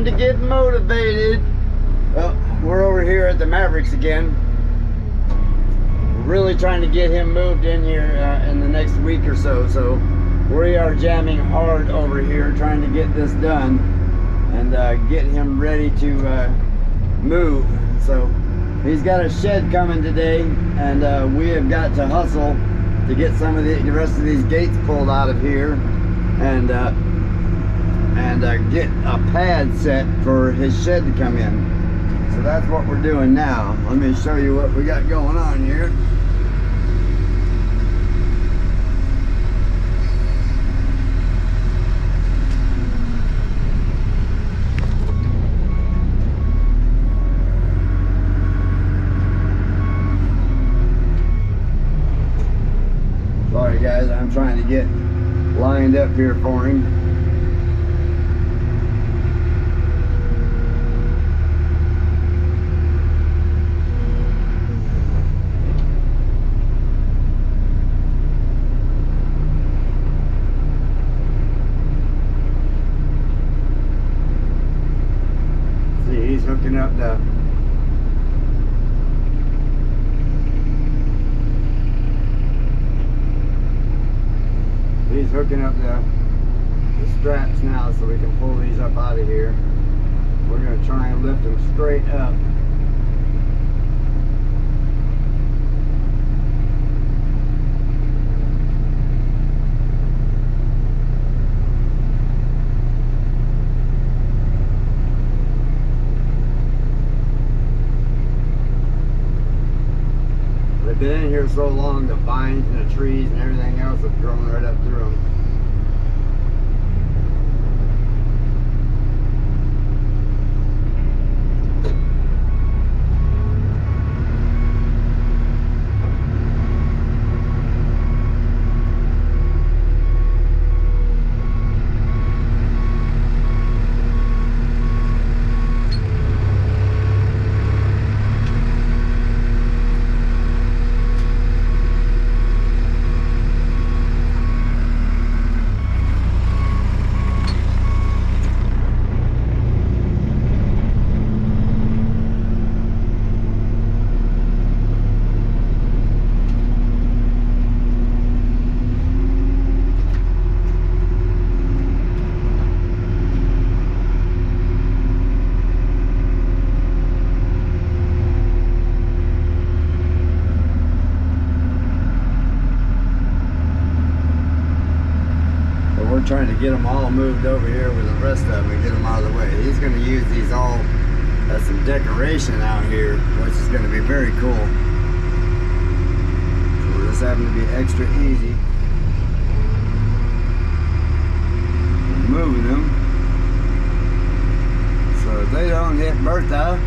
time to get motivated. Well, we're over here at the Mavericks again. We're really trying to get him moved in here in the next week or so. So we are jamming hard over here trying to get this done and get him ready to move. So he's got a shed coming today, and we have got to hustle to get some of the rest of these gates pulled out of here and get a pad set for his shed to come in. So that's what we're doing now. Let me show you what we got going on here. Sorry guys, I'm trying to get lined up here for him. See, he's hooking up the straps now so we can pull these up out of here. We're going to try and lift them straight up. They've been in here so long, the vines and the trees and everything else have grown right up through them. Trying to get them all moved over here with the rest of them and get them out of the way. He's going to use these all as some decoration out here, which is going to be very cool. So we're just having to be extra easy moving them so if they don't hit Bertha.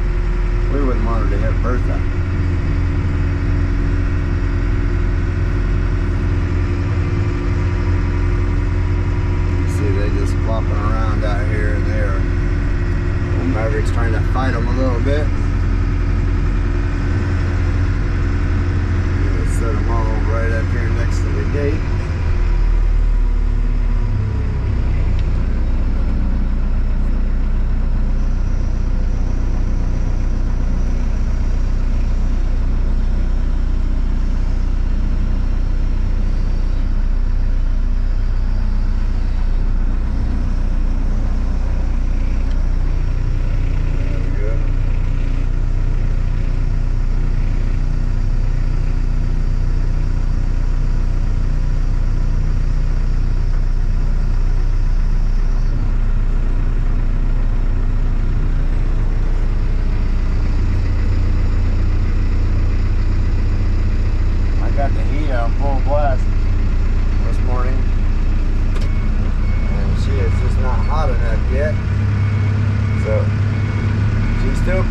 We wouldn't want her to hit Bertha. They just flopping around out here and there. Old Maverick's trying to fight them a little bit. Gonna set them all right up here next to the gate.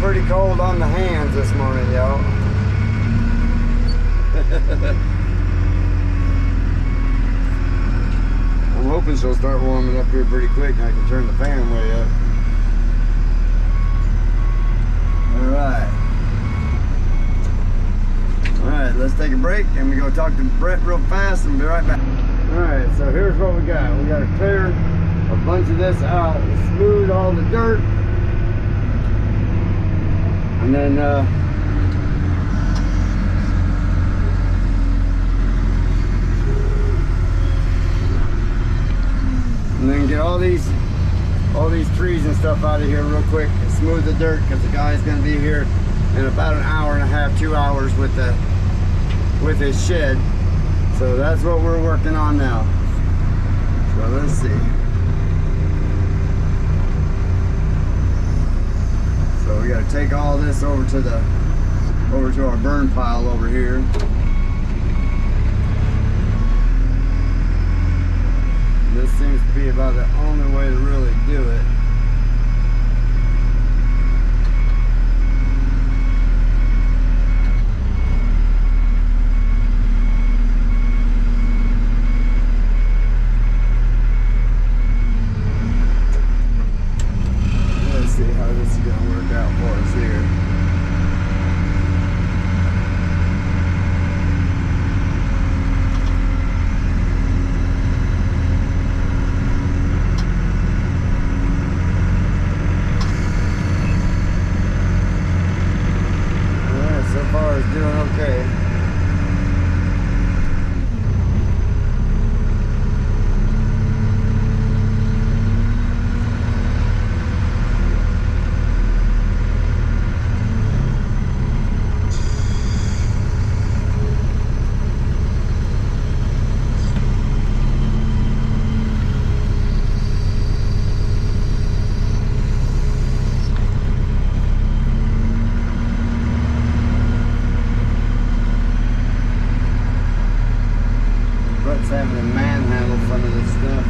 Pretty cold on the hands this morning, y'all. I'm hoping she'll start warming up here pretty quick and I can turn the fan way up. Alright, let's take a break and we go talk to Brett real fast and be right back. Alright, so here's what we got. We got to clear a bunch of this out, smooth all the dirt, And then get all these trees and stuff out of here real quick and smooth the dirt, because the guy's going to be here in about an hour and a half, 2 hours with his shed. So that's what we're working on now. So let's see. So we got to take all this over to our burn pile over here. This seems to be about the only way to really do it. Let's see how this is going to work out for us here. Doing okay. Having to manhandle some of this stuff.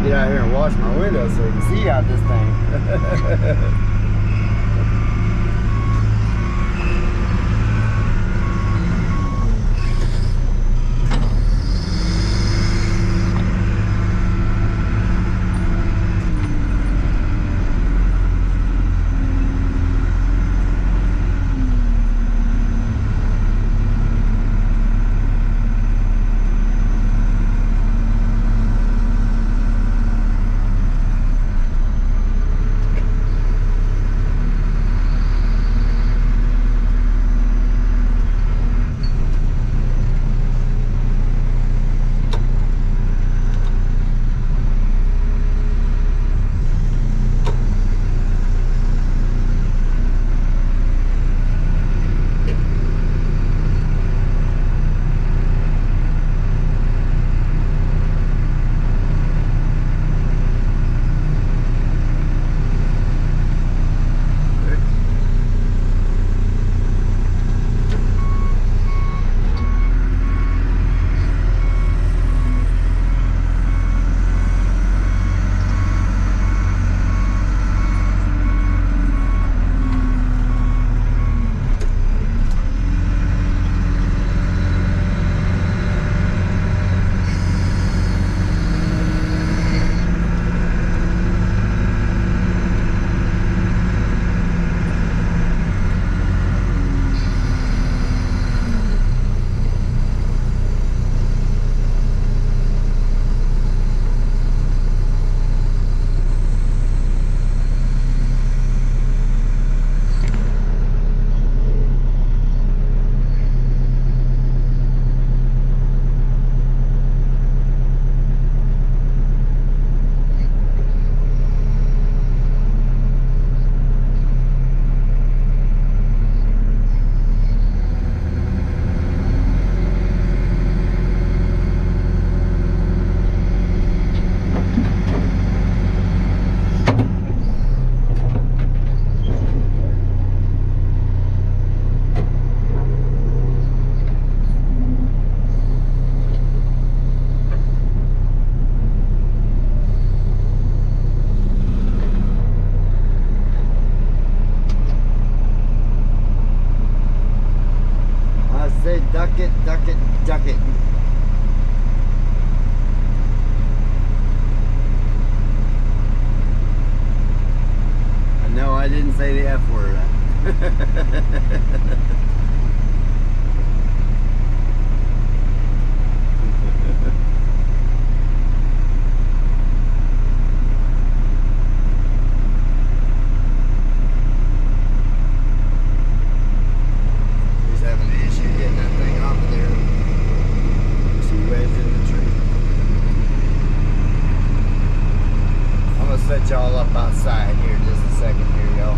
Get out here and wash my window so you can see out this thing. Duck it, duck it, duck it. No, I didn't say the F word. He's having an issue getting that thing off of there. She wedged in the tree. I'm gonna set y'all up outside here just a second here, y'all.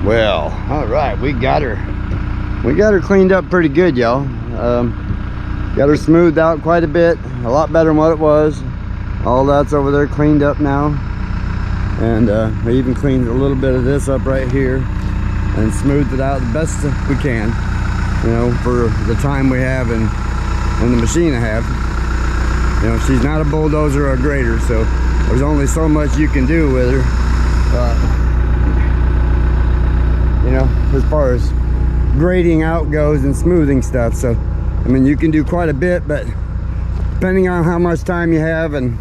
Well, all right, we got her cleaned up pretty good, y'all. Got her smoothed out quite a bit, a lot better than what it was. All that's over there cleaned up now, and we even cleaned a little bit of this up right here and smoothed it out the best we can, you know, for the time we have and the machine I have. You know, she's not a bulldozer or a grader, so there's only so much you can do with her, you know, as far as grading out goes and smoothing stuff. So I mean, you can do quite a bit, but depending on how much time you have and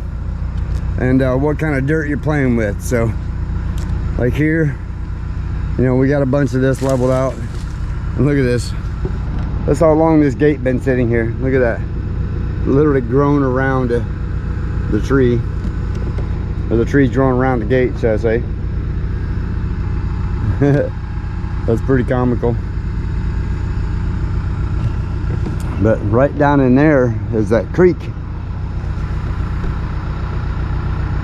what kind of dirt you're playing with. So like here, you know, we got a bunch of this leveled out, and look at this. That's how long this gate been sitting here. Look at that, literally grown around the tree, or the tree's growing around the gate, should I say. That's pretty comical. But right down in there is that creek,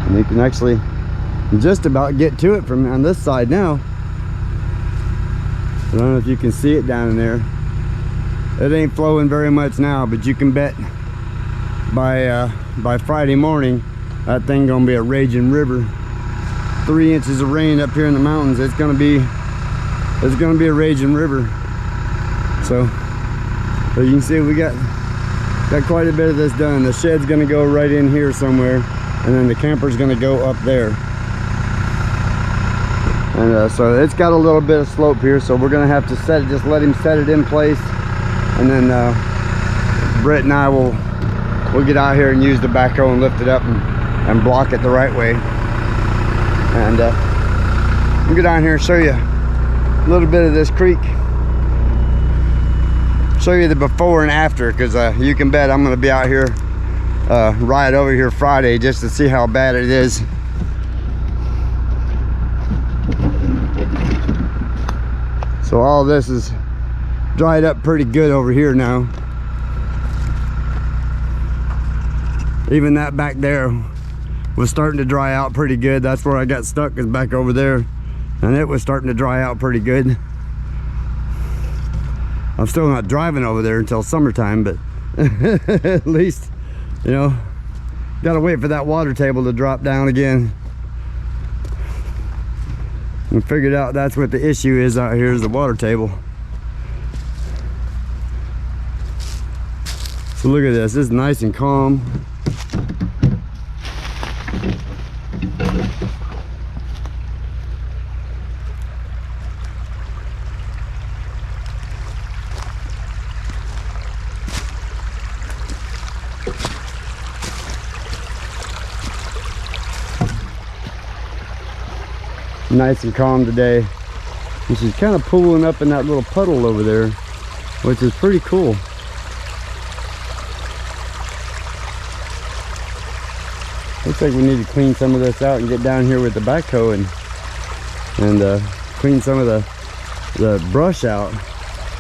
and you can actually just about get to it from on this side now. I don't know if you can see it down in there. It ain't flowing very much now, but you can bet by Friday morning that thing gonna be a raging river. 3 inches of rain up here in the mountains, it's gonna be a raging river. So you can see we got quite a bit of this done. The shed's gonna go right in here somewhere, and then the camper's gonna go up there. And so it's got a little bit of slope here, so we're gonna have to just let him set it in place, and then Brett and I will get out here and use the backhoe and lift it up and block it the right way. And we'll get down here and show you a little bit of this creek. Show you the before and after, because you can bet I'm going to be out here right over here Friday just to see how bad it is. So all this is dried up pretty good over here now. Even that back there was starting to dry out pretty good. That's where I got stuck, is back over there, and it was starting to dry out pretty good. I'm still not driving over there until summertime, but at least, you know, gotta wait for that water table to drop down again. We figured out that's what the issue is out here, is the water table. So look at this, this is nice and calm. Nice and calm today, and she's kind of pooling up in that little puddle over there, which is pretty cool. Looks like we need to clean some of this out and get down here with the backhoe and clean some of the brush out.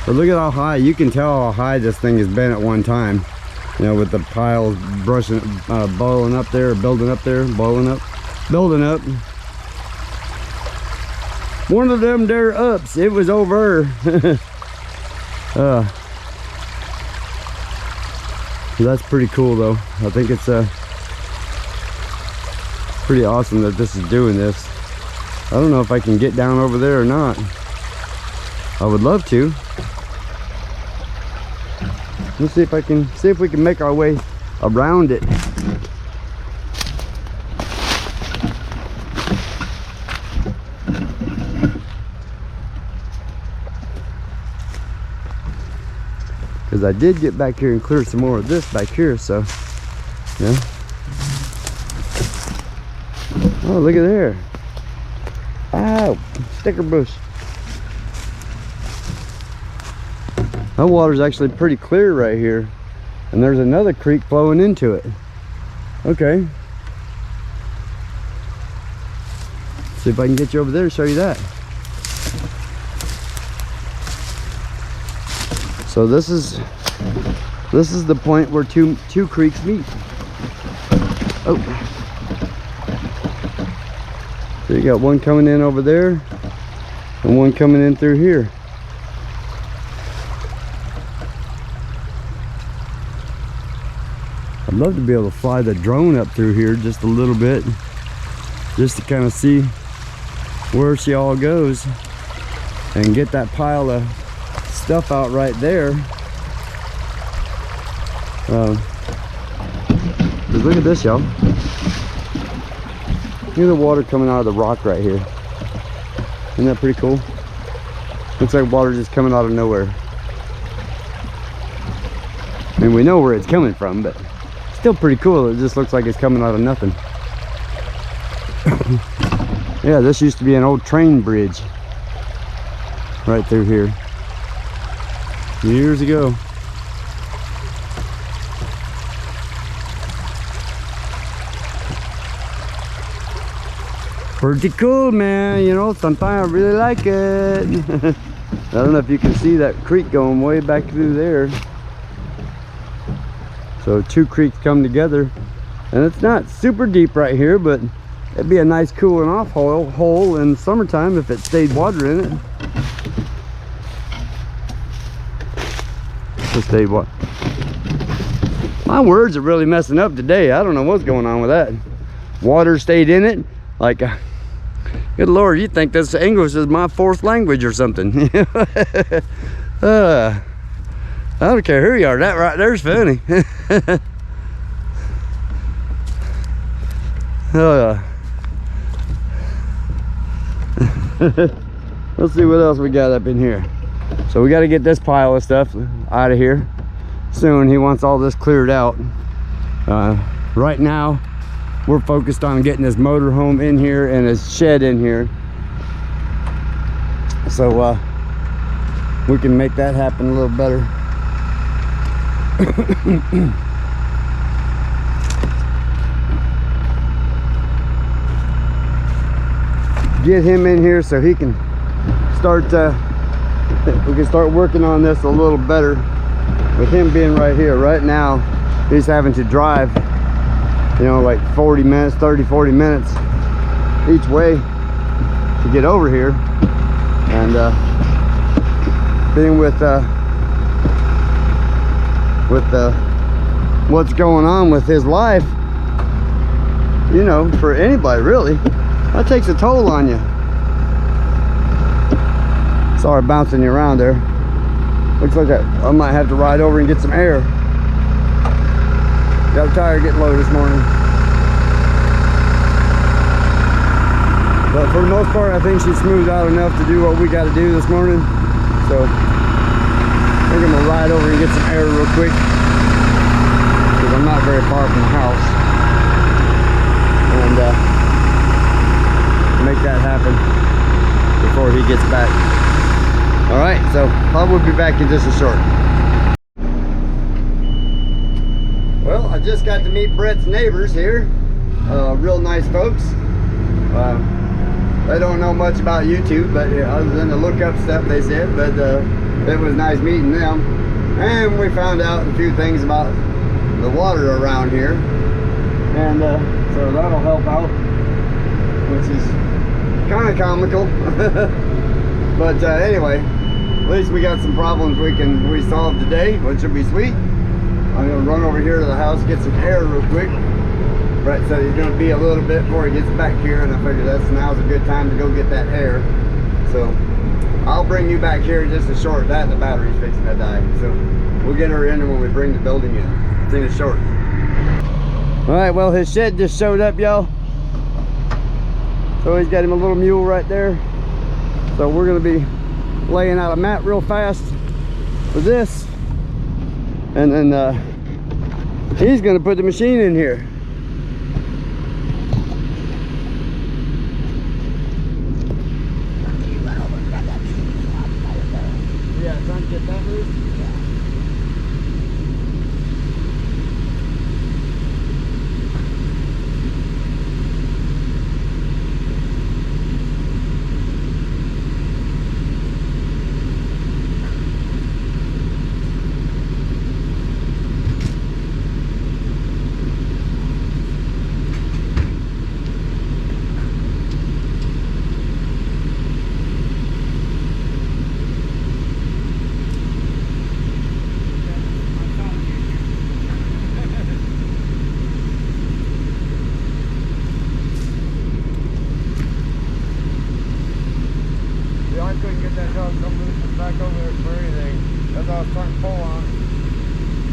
But look at how high, you can tell how high this thing has been at one time, you know, with the piles brushing, boiling up there, building up there, boiling up, building up. One of them there ups, it was over. That's pretty cool though. I think it's pretty awesome that this is doing this. I don't know if I can get down over there or not. I would love to. Let's see if we can make our way around it. Because I did get back here and clear some more of this back here, so yeah. Oh, look at there. Ow, sticker bush. That water's actually pretty clear right here, and there's another creek flowing into it. Okay, see if I can get you over there to show you that. So this is the point where two creeks meet. Oh, so you got one coming in over there, and one coming in through here. I'd love to be able to fly the drone up through here just a little bit, just to kind of see where she all goes and get that pile of stuff out right there. Just look at this, y'all. Look at the water coming out of the rock right here. Isn't that pretty cool? Looks like water just coming out of nowhere. I mean, we know where it's coming from, but still pretty cool. It just looks like it's coming out of nothing. Yeah, this used to be an old train bridge right through here years ago. Pretty cool, man. You know, sometimes I really like it. I don't know if you can see that creek going way back through there. So two creeks come together, and it's not super deep right here, but it'd be a nice cooling off hole in summertime if it stayed water in it. Just stayed what? My words are really messing up today. I don't know what's going on with that. Water stayed in it. Like, good Lord, you think this English is my fourth language or something. I don't care who you are. That right there's funny. Let's see what else we got up in here. So we got to get this pile of stuff out of here soon. He wants all this cleared out. Right now we're focused on getting his motorhome in here and his shed in here, so we can make that happen a little better. Get him in here so he can start we can start working on this a little better with him being right here. Right now he's having to drive, you know, like 40 minutes, 30-40 minutes each way to get over here. And being with what's going on with his life, you know, for anybody really, that takes a toll on you. Sorry, bouncing you around there. Looks like I might have to ride over and get some air. Got a tire getting low this morning. But for the most part, I think she's smoothed out enough to do what we got to do this morning. So we're gonna ride over and get some air real quick, because I'm not very far from the house, and make that happen before he gets back. All right, so I will be back in just a short. Well, I just got to meet Brett's neighbors here. Real nice folks. They don't know much about YouTube, but other than the look up stuff they said, but it was nice meeting them. And we found out a few things about the water around here, and so that'll help out, which is kind of comical. But anyway, at least we got some problems we solved today, which will be sweet. I'm gonna run over here to the house, get some air real quick. Brett said he's gonna be a little bit before he gets back here, and I figured now's a good time to go get that air. So I'll bring you back here in just a short. The battery's fixing to die, so we'll get her in when we bring the building in. It's in a short. All right, well, his shed just showed up, y'all. So he's got him a little mule right there. So we're gonna be laying out a mat real fast for this, and then he's gonna put the machine in here. Yeah, trying to get that loose.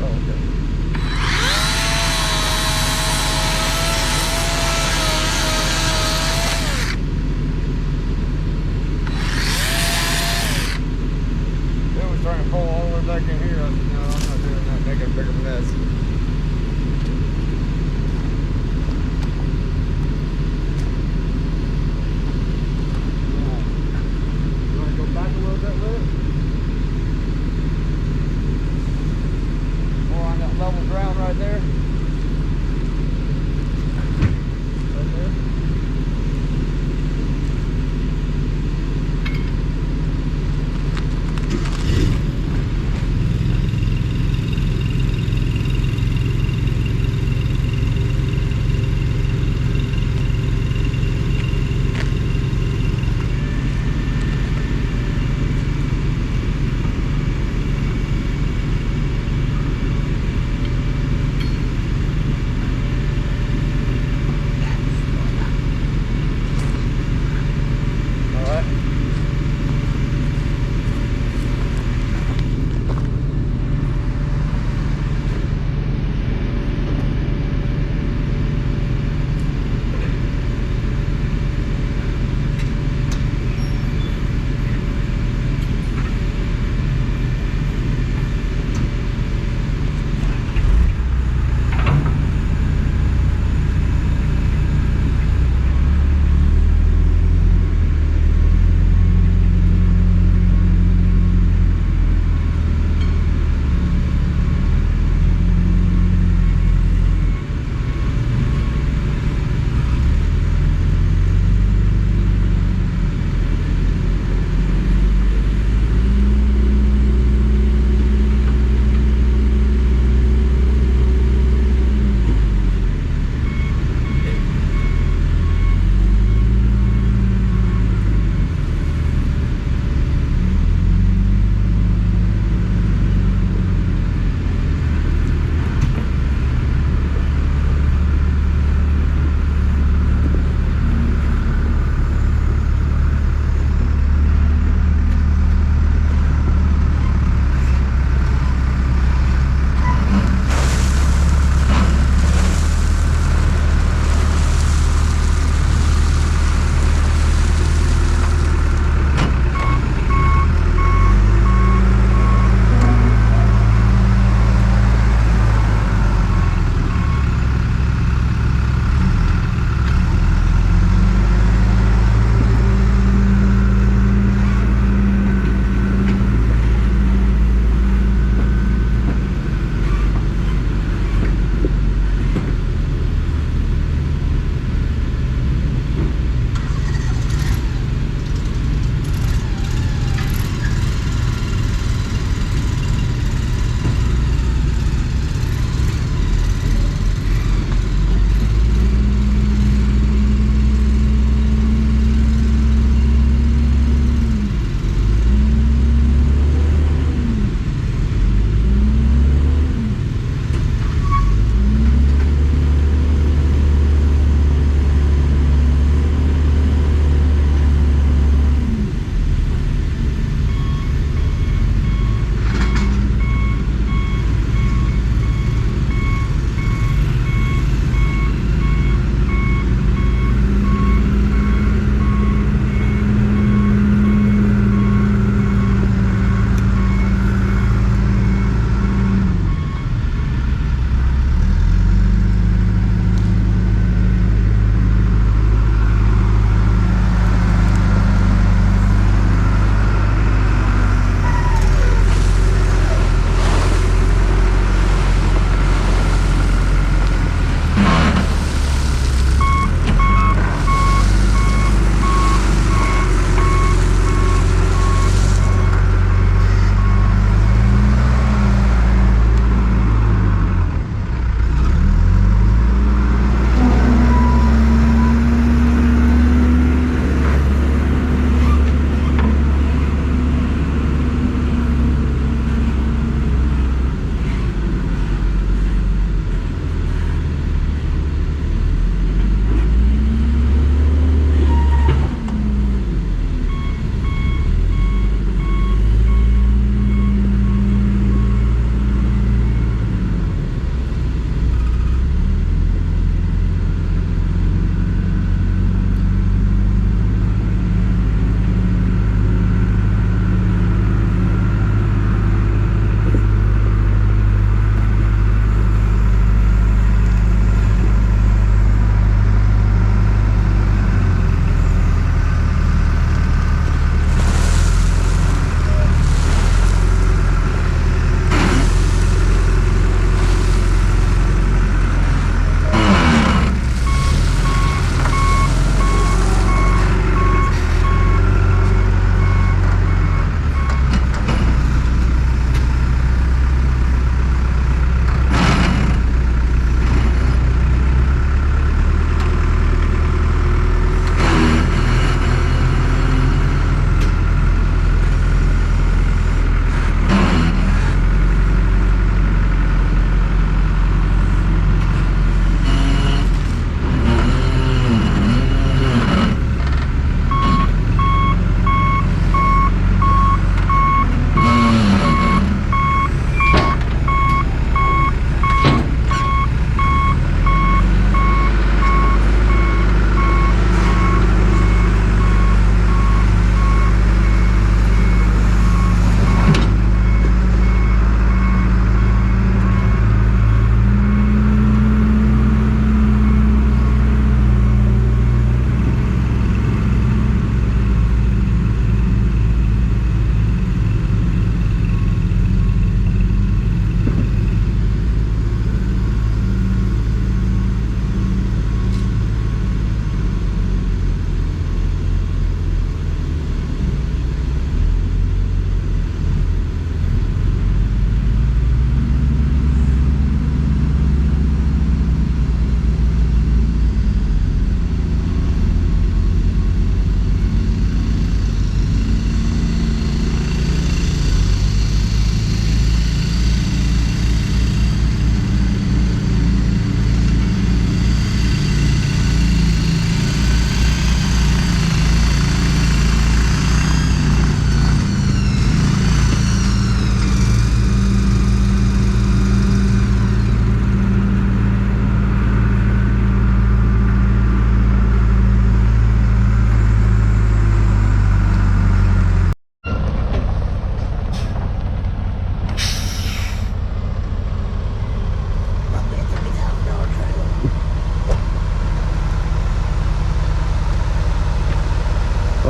okay. It was trying to pull all the way back in here. I said, no, I'm not doing that, making a bigger mess. Back a little bit with it. More on that level ground right there. Right there.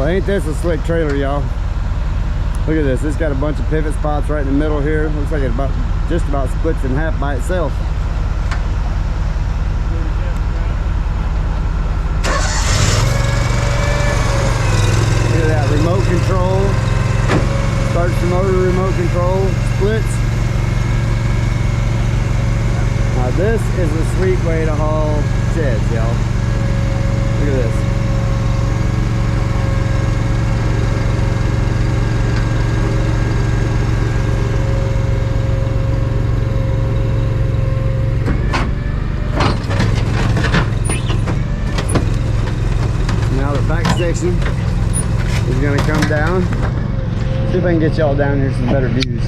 Well, ain't this a slick trailer, y'all? Look at this. It's got a bunch of pivot spots right in the middle here. Looks like it just about splits in half by itself. Look at that remote control. Starts the motor, remote control, splits. Now this is a sweet way to haul sheds, y'all. Look at this. Section is going to come down. See if I can get y'all down here some better views.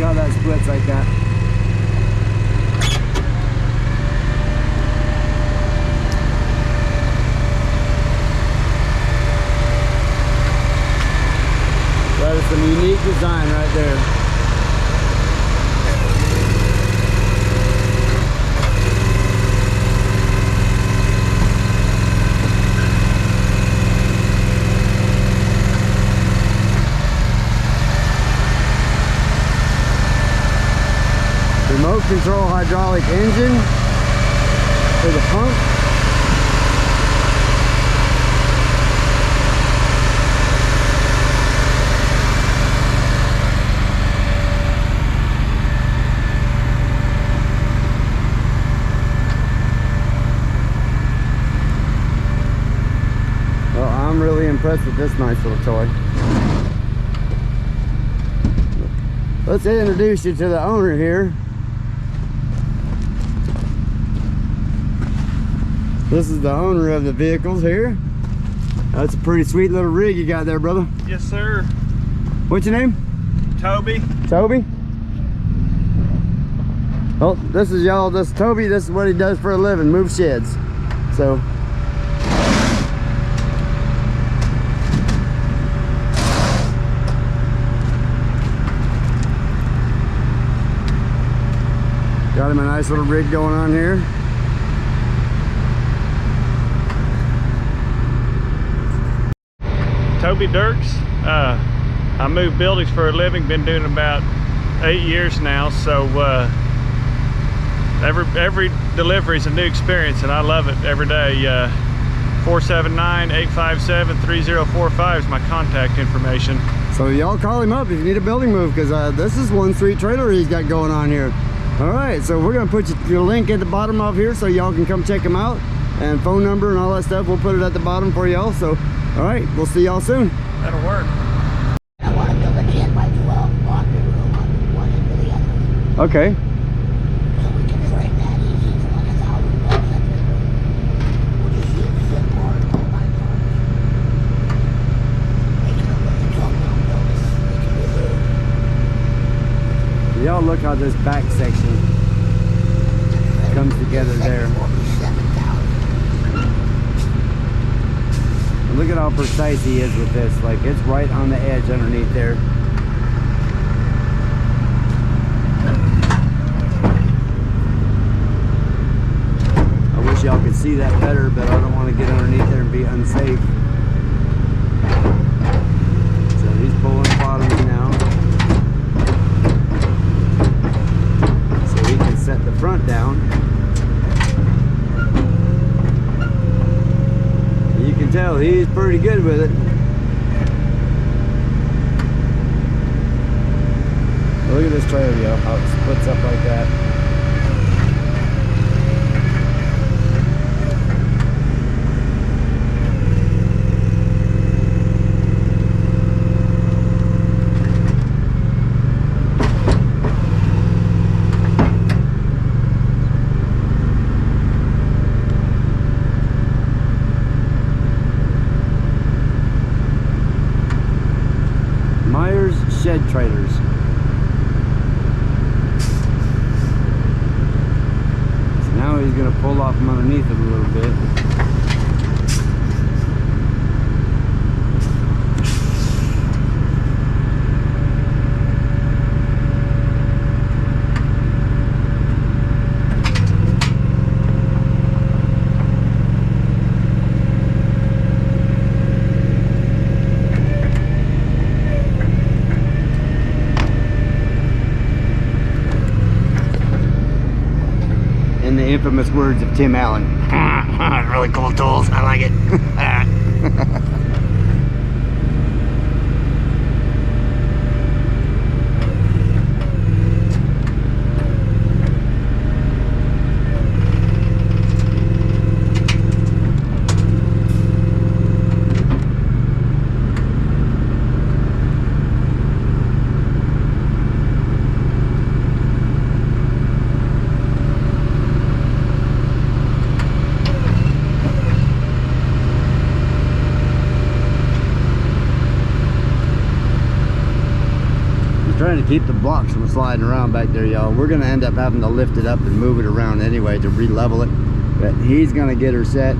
How that splits like that. That is some unique design right there. Remote control hydraulic engine for the pump. Well, I'm really impressed with this nice little toy. Let's introduce you to the owner here. This is the owner of the vehicles here. That's a pretty sweet little rig you got there, brother. Yes, sir. What's your name? Toby. Toby? Well, this is y'all, this is Toby. This is what he does for a living, move sheds. So, got him a nice little rig going on here. Toby Dirks. I move buildings for a living. Been doing about 8 years now. So every delivery is a new experience, and I love it every day. 479-857-3045 is my contact information. So y'all call him up if you need a building move, because this is one sweet trailer he's got going on here. All right, so we're gonna put your link at the bottom of here so y'all can come check him out, and phone number and all that stuff. We'll put it at the bottom for y'all. So. All right, we'll see y'all soon. That'll work. I want to build a 10 by 12 laundry room on one end of the other. Okay. So we can frame that easy for like $1,000 extra. We'll just use zip board all my parts. It's going to look a building. Y'all look how this back section comes together there. Look at how precise he is with this. Like, it's right on the edge underneath there. I wish y'all could see that better, but I don't want to get underneath there and be unsafe. So he's pulling the bottoms now, so he can set the front down. You can tell he's pretty good with it. Look at this trailer, yo, how it splits up like that. Shed trailers. from underneath it a little bit. In the infamous words of Tim Allen, really cool tools, I like it. Trying to keep the blocks from sliding around back there, y'all. We're gonna end up having to lift it up and move it around anyway to re-level it, but he's gonna get her set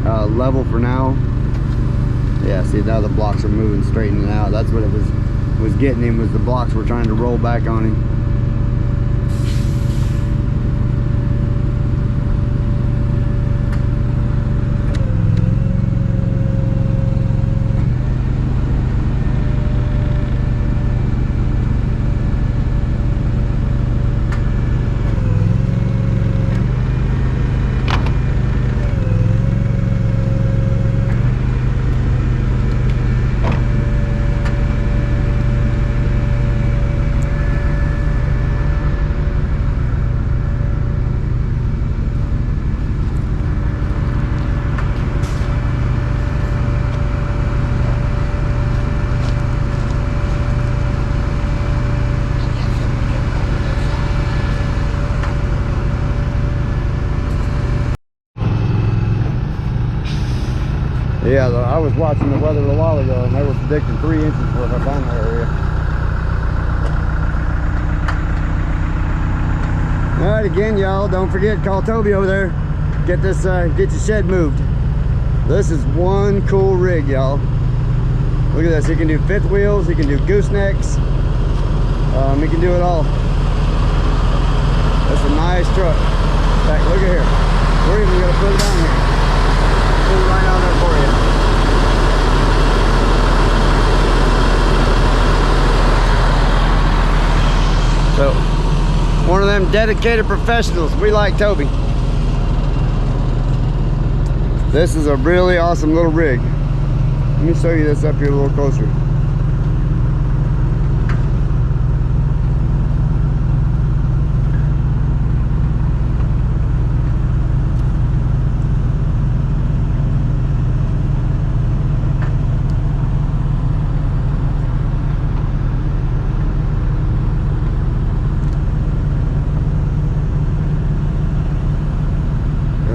level for now. Yeah, see, now the blocks are moving, straightening out. That's what it was getting him, was the blocks were trying to roll back on him. Yeah, I was watching the weather a while ago and they were predicting 3 inches for the Havana area. Alright, again, y'all, don't forget, call Toby over there. Get this, get your shed moved. This is one cool rig, y'all. Look at this, he can do fifth wheels, he can do goosenecks. He can do it all. That's a nice truck. In fact, look at here. We're even gonna put it on here. Put it right on there for you. So, one of them dedicated professionals. We like Toby. This is a really awesome little rig. Let me show you this up here a little closer.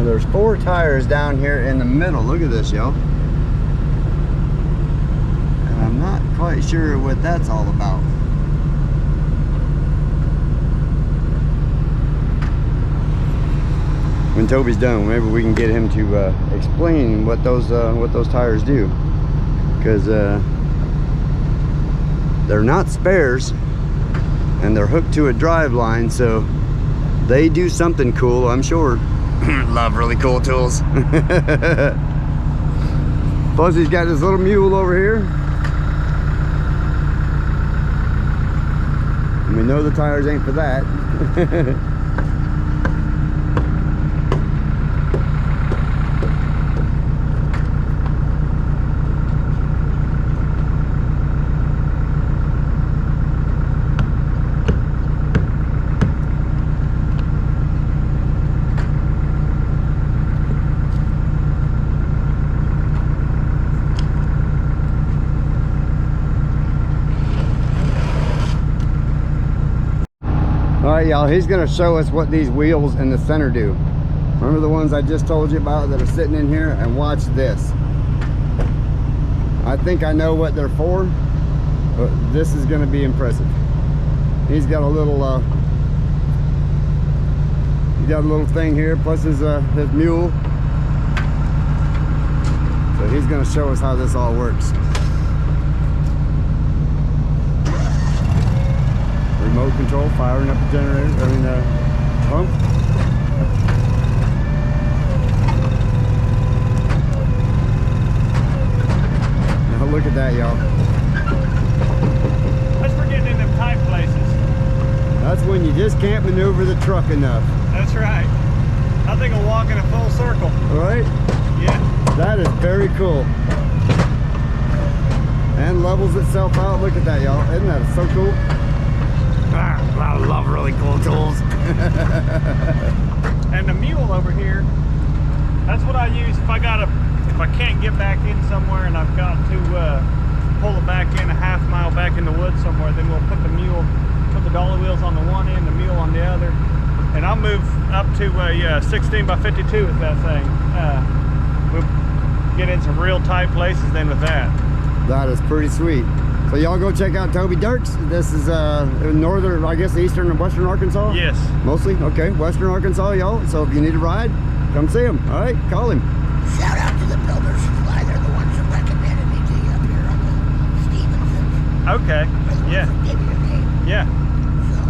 There's 4 tires down here in the middle. Look at this, y'all. And I'm not quite sure what that's all about. When Toby's done, maybe we can get him to explain what those tires do, because they're not spares and they're hooked to a drive line, so they do something cool, I'm sure. Love really cool tools. Plus he's got this little mule over here. And we know the tires ain't for that. Alright, y'all, he's going to show us what these wheels in the center do. Remember the ones I just told you about that are sitting in here? And watch this. I think I know what they're for, but this is going to be impressive. He's got a little got a little thing here, plus his mule. So he's gonna show us how this all works. Remote control, firing up the generator, pump. Now look at that, y'all. That's for getting in them tight places. That's when you just can't maneuver the truck enough. That's right. I think I'll walk in a full circle. Right? Yeah. That is very cool. And levels itself out. Look at that, y'all. Isn't that so cool? I love really cool tools. And the mule over here, that's what I use if I can't get back in somewhere and I've got to pull it back in a half mile back in the woods somewhere, then we'll put the dolly wheels on the one end, the mule on the other, and I'll move up to a 16 by 52 with that thing. We'll get in some real tight places then with that. That is pretty sweet. So y'all go check out Toby Dirks. This is northern, I guess, eastern and western Arkansas? Yes. Mostly? Okay, western Arkansas, y'all. So if you need a ride, come see him. All right, call him. Shout out to the Builder Supply. They're the ones that recommended me to you up here on the Stevensons. Okay. They're the ones Yeah. that gave you your name. Yeah. So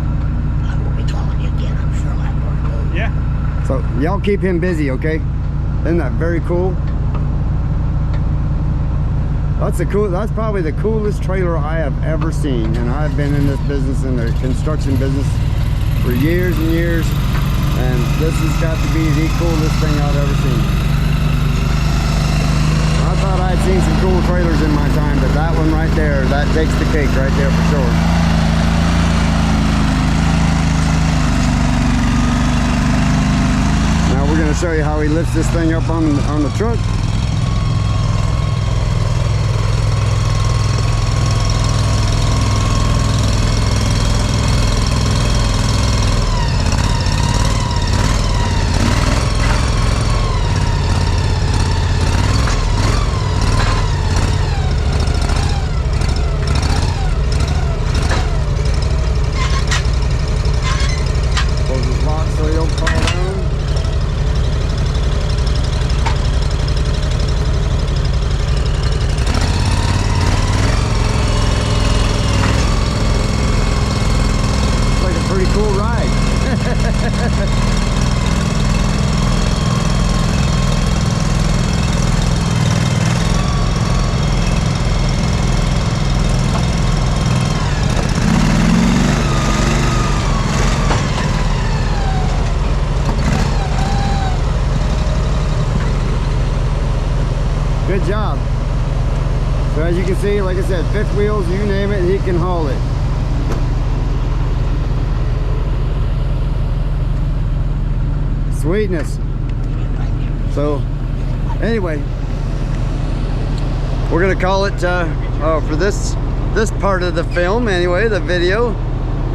I will be calling you again. I'm sure like we're Yeah. So y'all keep him busy, okay? Isn't that very cool? That's probably the coolest trailer I have ever seen. And I've been in this business, in the construction business, for years and years. And this has got to be the coolest thing I've ever seen. I thought I'd seen some cool trailers in my time, but that one right there, that takes the cake right there for sure. Now we're going to show you how he lifts this thing up on the truck. Good job. So as you can see, like I said, fifth wheels, you name it, he can haul it. Sweetness. So anyway, we're gonna call it for this part of the film anyway, the video,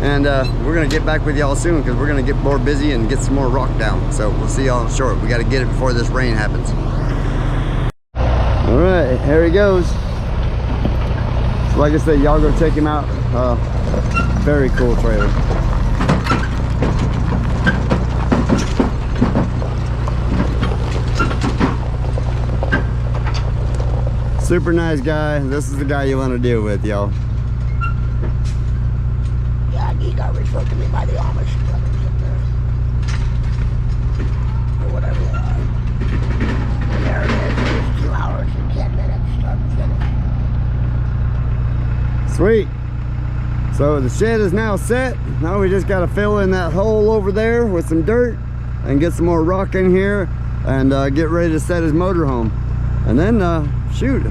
and we're gonna get back with y'all soon because we're gonna get more busy and get some more rock down. So we'll see y'all short. We got to get it before this rain happens. All right, here he goes. So like I said, y'all go check him out. Very cool trailer. Super nice guy. This is the guy you want to deal with, y'all. Yeah, he got referred to me by the Amish brothers up there. Or whatever they are. And there it is. It's 2 hours and 10 minutes start to finish. Sweet. So the shed is now set. Now we just got to fill in that hole over there with some dirt and get some more rock in here and get ready to set his motorhome. And then shoot,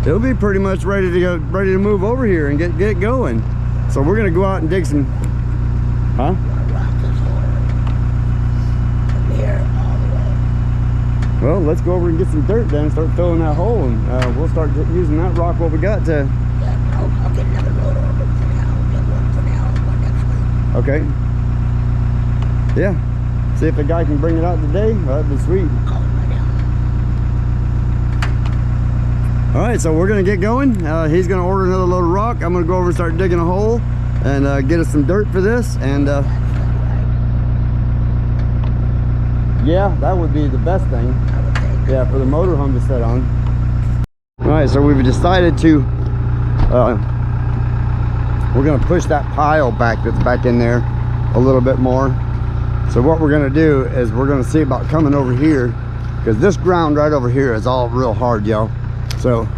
it'll be pretty much ready to move over here and get going. So we're gonna go out and dig some, huh? Well, let's go over and get some dirt then and start filling that hole, and we'll start using that rock what we got to. Yeah, I'll get another load over for now. I'll get one for now and one next week. Okay. Yeah. See if the guy can bring it out today. That'd be sweet. Call him right now. All right, so we're gonna get going. He's gonna order another load of rock. I'm gonna go over and start digging a hole and get us some dirt for this, and Yeah, that would be the best thing. I would think. Yeah, for the motorhome to set on. All right, so we've decided to, we're gonna push that pile back that's back in there a little bit more. So what we're gonna do is we're gonna see about coming over here, because this ground right over here is all real hard, y'all. So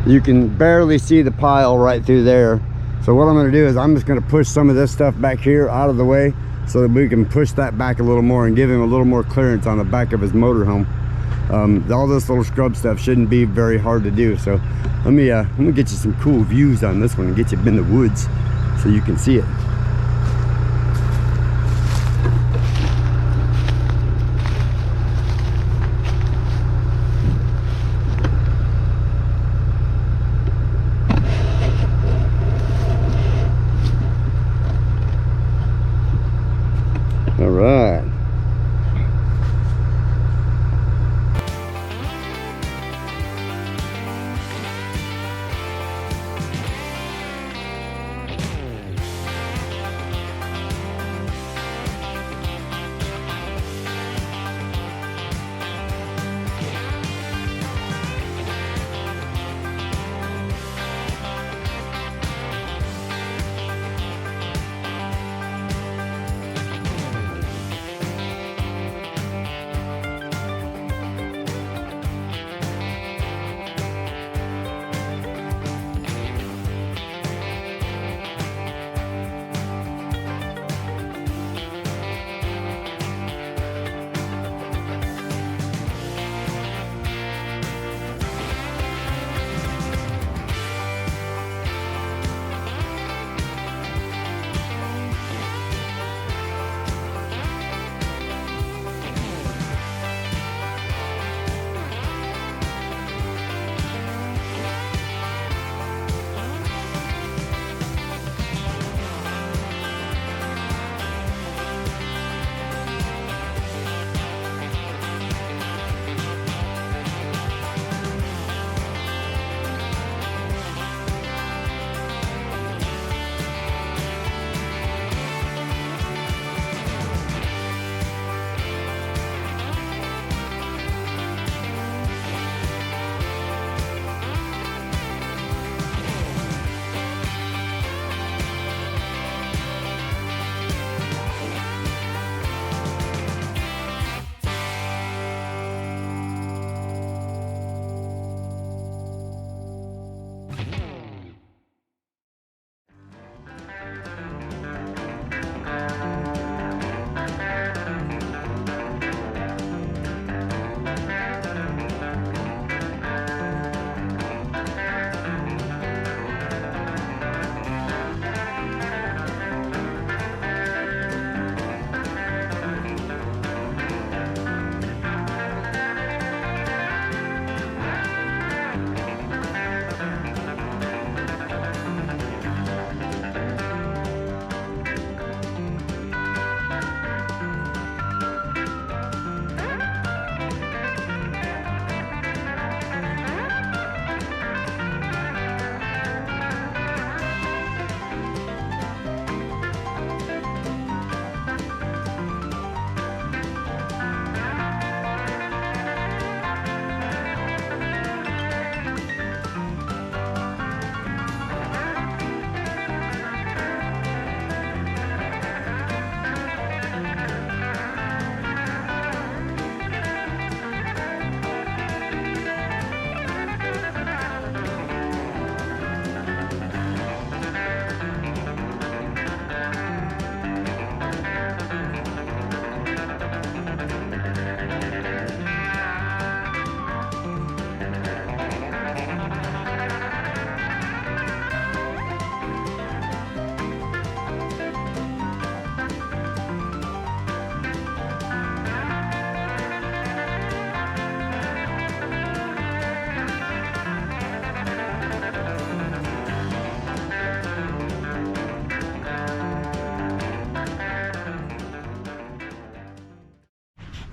you can barely see the pile right through there. So what I'm gonna do is I'm just gonna push some of this stuff back here out of the way so that we can push that back a little more and give him a little more clearance on the back of his motorhome. All this little scrub stuff shouldn't be very hard to do. So let me get you some cool views on this one and get you in the woods so you can see it. All right.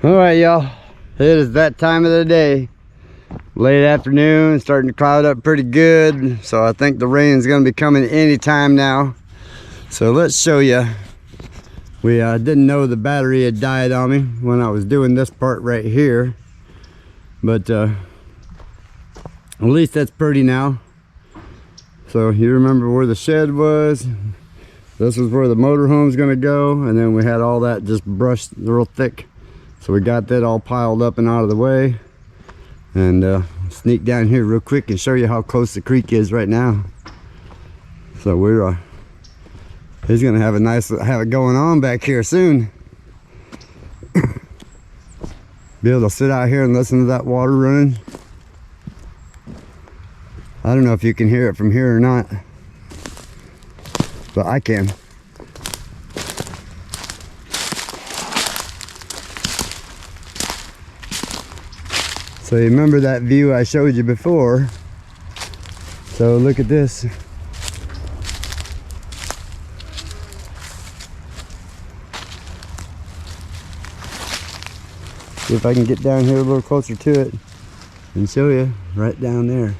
All right, y'all, it is that time of the day. Late afternoon, starting to cloud up pretty good. So I think the rain is gonna be coming anytime now. So let's show you We didn't know the battery had died on me when I was doing this part right here, but at least that's pretty now. So you remember where the shed was. This is where the motorhome's gonna go, and then we had all that just brushed real thick. So we got that all piled up and out of the way. And sneak down here real quick and show you how close the creek is right now. So we're he's gonna have it going on back here soon. Be able to sit out here and listen to that water running. I don't know if you can hear it from here or not, but I can. So you remember that view I showed you before. So look at this. See if I can get down here a little closer to it and show you right down there.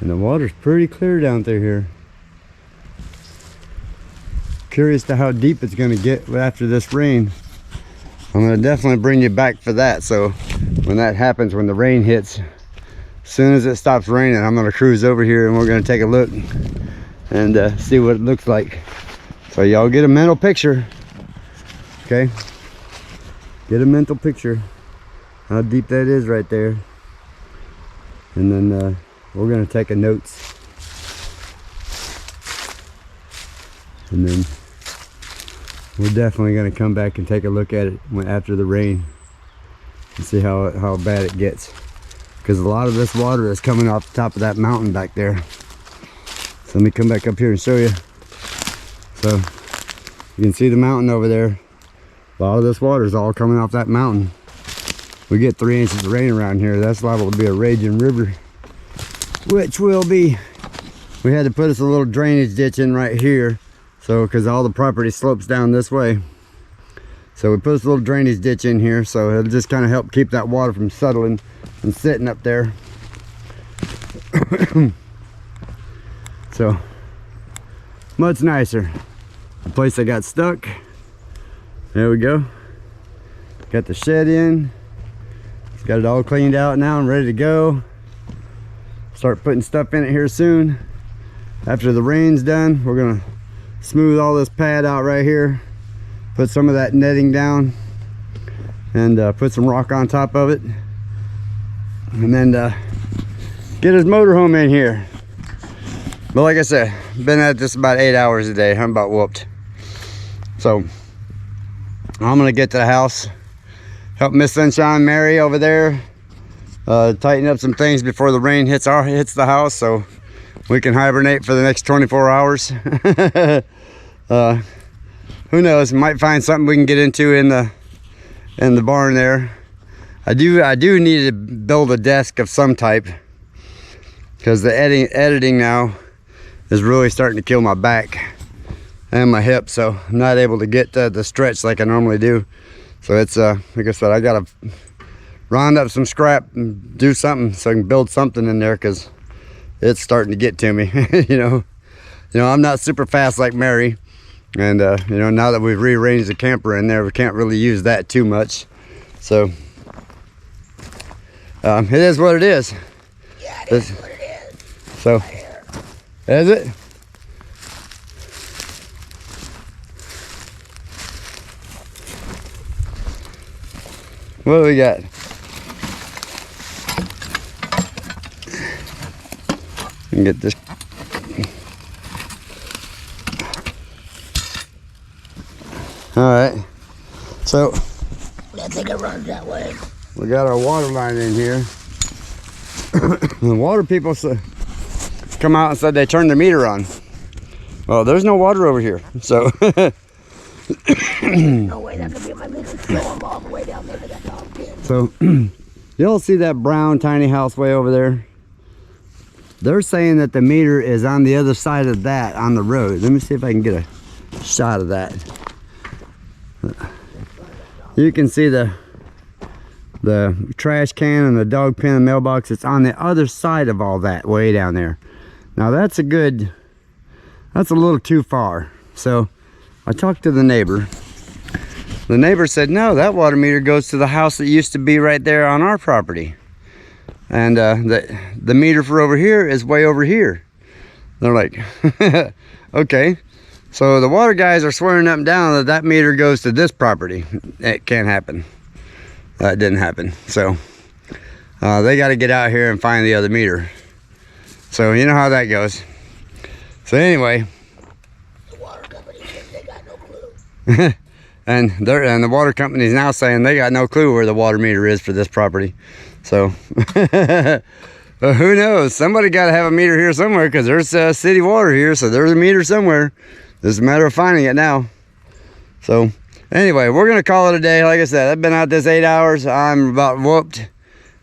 And the water's pretty clear down through here. Curious to how deep it's going to get after this rain. I'm going to definitely bring you back for that. So when that happens, when the rain hits, as soon as it stops raining, I'm going to cruise over here and we're going to take a look and see what it looks like. So y'all get a mental picture. Okay, get a mental picture how deep that is right there, and then we're going to take a notes, and then we're definitely going to come back and take a look at it after the rain and see how bad it gets, because a lot of this water is coming off the top of that mountain back there. So let me come back up here and show you. So you can see the mountain over there. A lot of this water is all coming off that mountain. We get 3 inches of rain around here. That's liable to be a raging river, which will be. We had to put us a little drainage ditch in right here, so because all the property slopes down this way. So we put us a little drainage ditch in here, so it'll just kind of help keep that water from settling and sitting up there. So much nicer. The place I got stuck, there we go. Got the shed in. It's got it all cleaned out now and ready to go. Start putting stuff in it here soon. After the rain's done, we're gonna smooth all this pad out right here, put some of that netting down, and put some rock on top of it, and then get his motorhome in here. But like I said, been at this about 8 hours a day. I'm about whooped. So I'm gonna get to the house, help Miss Sunshine Mary over there, tighten up some things before the rain hits the house, so we can hibernate for the next 24 hours. Who knows? Might find something we can get into in the barn there. I do need to build a desk of some type, because the editing now is really starting to kill my back and my hip, so I'm not able to get the stretch like I normally do. So it's like I said, I gotta round up some scrap and do something so I can build something in there, because it's starting to get to me. you know I'm not super fast like Mary, and you know, now that we've rearranged the camper in there, we can't really use that too much. So it is what it is. Yeah, it is what it is. So is it? What do we got? We can get this. All right. So I think it runs that way. we got our water line in here. The water people come out and said they turned the meter on. Well, there's no water over here, so. No way, that could be my meter. Show them all the way down there to that dog pit. So you'll see that brown tiny house way over there. They're saying that the meter is on the other side of that, on the road. Let me see if I can get a shot of that. You can see the trash can and the dog pen and mailbox. It's on the other side of all that, way down there. Now that's a little too far. So I talked to the neighbor. The neighbor said, no, that water meter goes to the house that used to be right there on our property. And the meter for over here is way over here. They're like, okay. So the water guys are swearing up and down that that meter goes to this property. It can't happen. That didn't happen. So they got to get out here and find the other meter. So you know how that goes. So anyway. The water company says they got no clue. and the water company is now saying they got no clue where the water meter is for this property. So but who knows? Somebody got to have a meter here somewhere, because there's city water here, so there's a meter somewhere. It's a matter of finding it now. So anyway, we're gonna call it a day. Like I said, I've been out this 8 hours. I'm about whooped.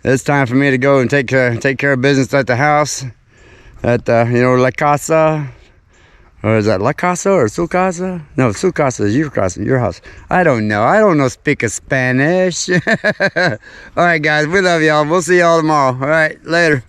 It's time for me to go and take care of business at the house, at you know, La Casa. Or is that La Casa or Su Casa? No, Su Casa is your casa, your house. I don't know speak of Spanish. All right, guys, we love y'all. We'll see y'all tomorrow. All right, later.